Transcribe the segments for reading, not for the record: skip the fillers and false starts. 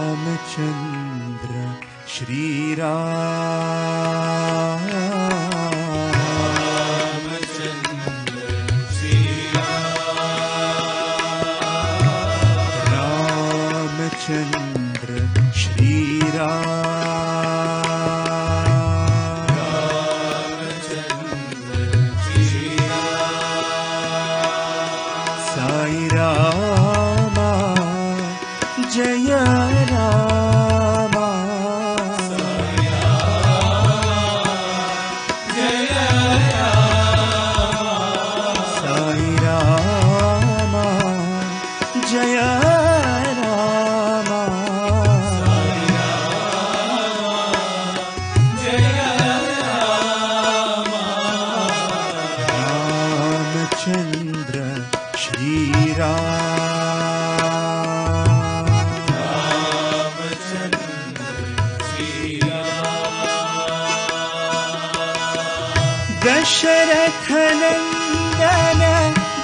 रामचंद्र श्री राम, रामचंद्र श्री राम, रामचंद्र श्री राम, रामचंद्र श्री राम। साई रामा जय रामा, साई राम जय राम, साई रामा जय रामा, साई राम जय राम। रामचंद्र श्री राम, रामचंद्र श्री राम। दशरथ नंदन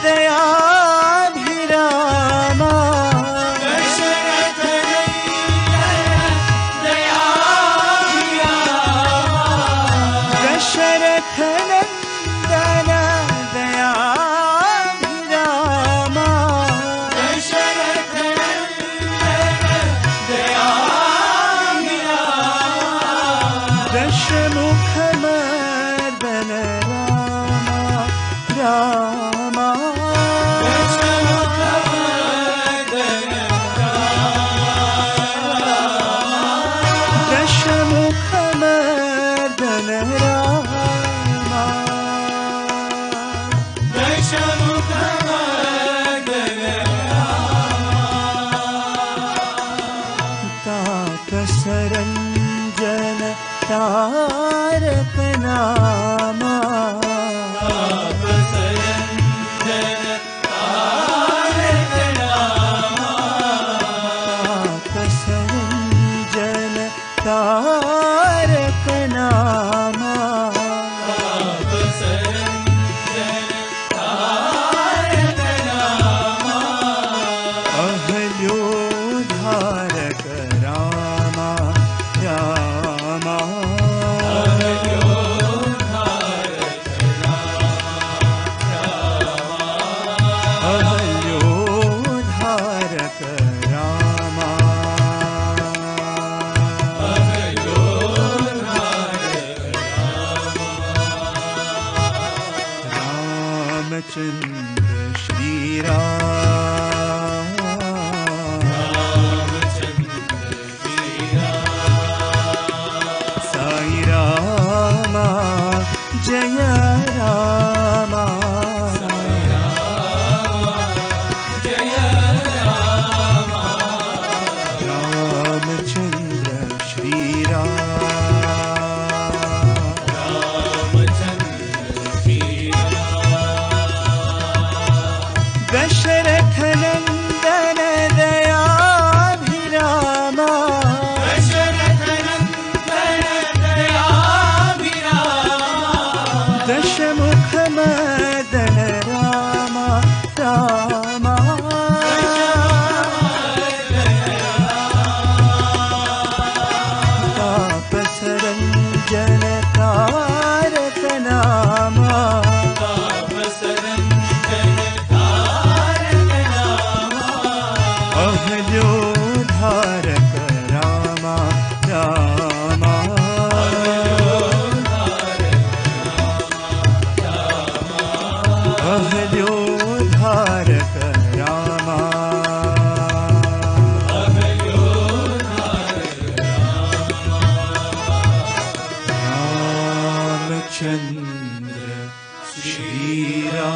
दयाभिरामा, दशरथ नंदन दयाभिरामा, दशरथ नंदन दयाभिरामा, दशरथ नंदन दयाभिरामा। दशमुख मर्दन रामा, दशमुख मर्दन दशमुख मर्दन रामा, दशमुख मर्दन तापस रंजन तारक नामा, तापसरंजन तारक नामा। तापस रंजन तारक नामा, तापसरंजन तारक नामा। अहल्योद्धारक रामा रामा, अहल्योद्धारक अहल्योद्धारक रामा, रामचंद्र श्री राम, रामचंद्र श्री राम। साई रामा जय रामा, साई राम जय राम। रामचंद्र श्री राम, रामचंद्र श्री राम। दशरथ नंदन दयाभिरामा, दशरथ नंदन दयाभिरामा। दशमुख मर्दन रामा रामा, तापस रंजन तारक नामा, तापसरंजन तारक नामा। अहल्योद्धारक रामा रामा, अहल्योद्धारक रामा, रामचंद्र श्री राम।